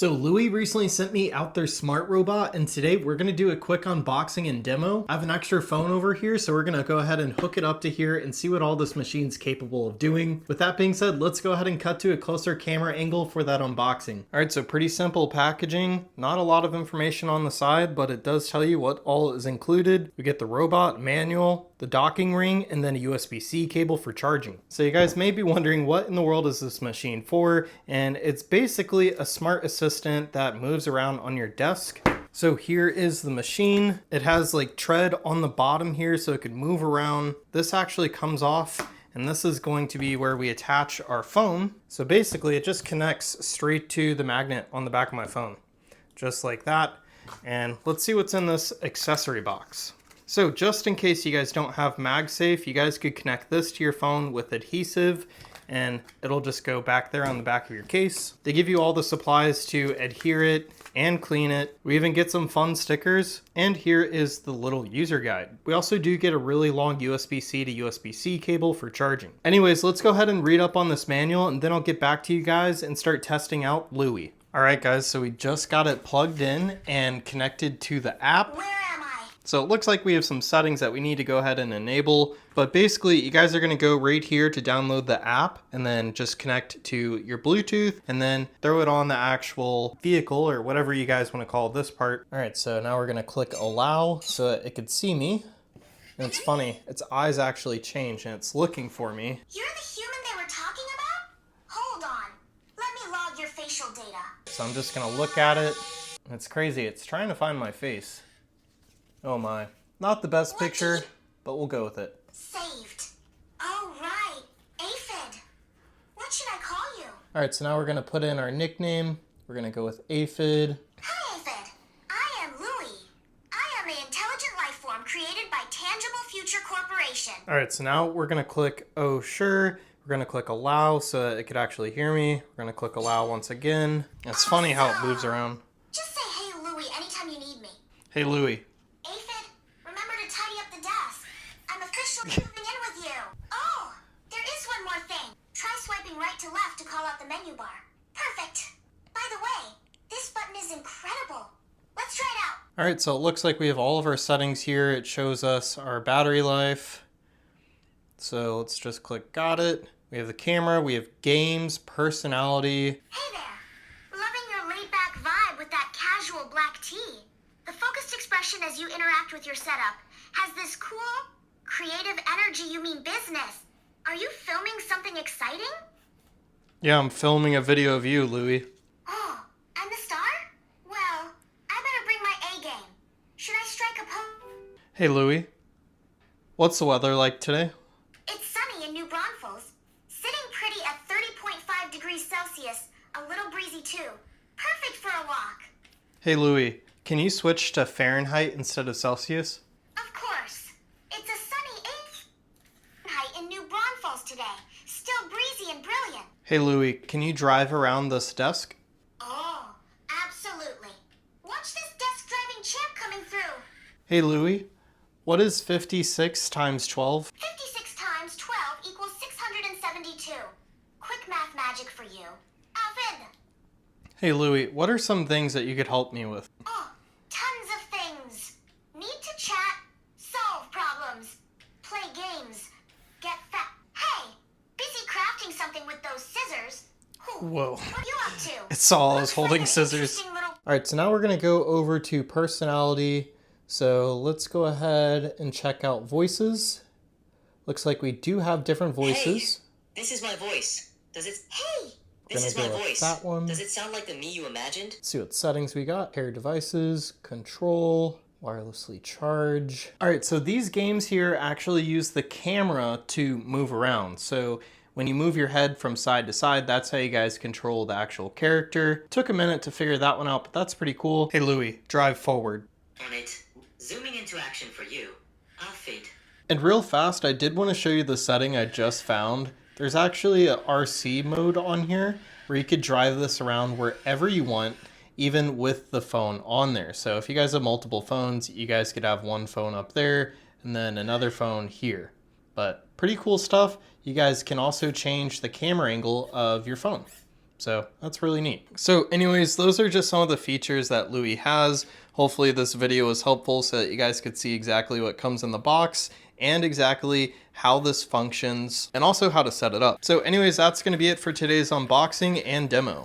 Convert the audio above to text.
So Louis recently sent me out their smart robot, and today we're going to do a quick unboxing and demo. I have an extra phone over here, so we're going to go ahead and hook it up to here and see what all this machine's capable of doing. With that being said, let's go ahead and cut to a closer camera angle for that unboxing. Alright, so pretty simple packaging. Not a lot of information on the side, but it does tell you what all is included. We get the robot manual, the docking ring, and then a USB-C cable for charging. So you guys may be wondering, what in the world is this machine for? And it's basically a smart assistant that moves around on your desk. So here is the machine. It has like tread on the bottom here so it could move around. This actually comes off, and this is going to be where we attach our phone. So basically it just connects straight to the magnet on the back of my phone, just like that. And let's see what's in this accessory box. So just in case you guys don't have MagSafe, you guys could connect this to your phone with adhesive and it'll just go back there on the back of your case. They give you all the supplies to adhere it and clean it. We even get some fun stickers, and here is the little user guide. We also do get a really long USB-C to USB-C cable for charging. Anyways, let's go ahead and read up on this manual and then I'll get back to you guys and start testing out Louis. All right guys, so we just got it plugged in and connected to the app. So it looks like we have some settings that we need to go ahead and enable, but basically you guys are going to go right here to download the app and then just connect to your Bluetooth and then throw it on the actual vehicle or whatever you guys want to call this part. All right, so now we're going to click allow so that it could see me. And it's funny, its eyes actually change and it's looking for me. You're the human they were talking about? Hold on. Let me log your facial data. So I'm just going to look at it. It's crazy. It's trying to find my face. Oh my. Not the best picture, but we'll go with it. Saved. Oh, right. Aphid. What should I call you? All right, so now we're going to put in our nickname. We're going to go with Aphid. Hi, Aphid. I am Louis. I am the intelligent life form created by Tangible Future Corporation. All right, so now we're going to click oh sure. We're going to click allow so that it could actually hear me. We're going to click allow once again. It's funny how it moves around. Just say hey, Louis, anytime you need me. Hey, Louis. Moving in with you. Oh, there is one more thing. Try swiping right to left to call out the menu bar. Perfect. By the way, this button is incredible. Let's try it out. All right, so it looks like we have all of our settings here. It shows us our battery life. So let's just click got it. We have the camera, we have games, personality. Hey there. Loving your laid-back vibe with that casual black tee. The focused expression as you interact with your setup has this cool, creative energy. You mean business. Are you filming something exciting? Yeah, I'm filming a video of you, Louis. Oh, I'm the star? Well, I better bring my A game. Should I strike a pose? Hey, Louis. What's the weather like today? It's sunny in New Braunfels. Sitting pretty at 30.5 degrees Celsius. A little breezy too. Perfect for a walk. Hey, Louis. Can you switch to Fahrenheit instead of Celsius? Of course. It's a sunny 8th Fahrenheit in New Braunfels today. Still breezy and brilliant. Hey, Louis, can you drive around this desk? Oh, absolutely. Watch this desk driving champ coming through. Hey, Louis, what is 56 times 12? 56 times 12 equals 672. Quick math magic for you. Alvin. Hey, Louis, what are some things that you could help me with? Oh, tons of things. Need to chat, solve problems, play games, get fat. Hey, busy crafting something with those scissors. Whoa. What are you up to? It's all I was Looks holding like an scissors. interesting little- All right, so now we're going to go over to personality. So let's go ahead and check out voices. Looks like we do have different voices. Hey, this is my voice. Does it? Hey! This is my voice. That one. Does it sound like the me you imagined? Let's see what settings we got. Pair devices, control, wirelessly charge. All right, so these games here actually use the camera to move around. So when you move your head from side to side, that's how you guys control the actual character. Took a minute to figure that one out, but that's pretty cool. Hey, Louis, drive forward. On it. Zooming into action for you. I'll fade. And real fast, I did want to show you the setting I just found. There's actually a RC mode on here where you could drive this around wherever you want, even with the phone on there. So if you guys have multiple phones, you guys could have one phone up there and then another phone here. But pretty cool stuff. You guys can also change the camera angle of your phone. So that's really neat. So anyways, those are just some of the features that Louis has. Hopefully this video was helpful so that you guys could see exactly what comes in the box and exactly how this functions and also how to set it up. So anyways, that's going to be it for today's unboxing and demo.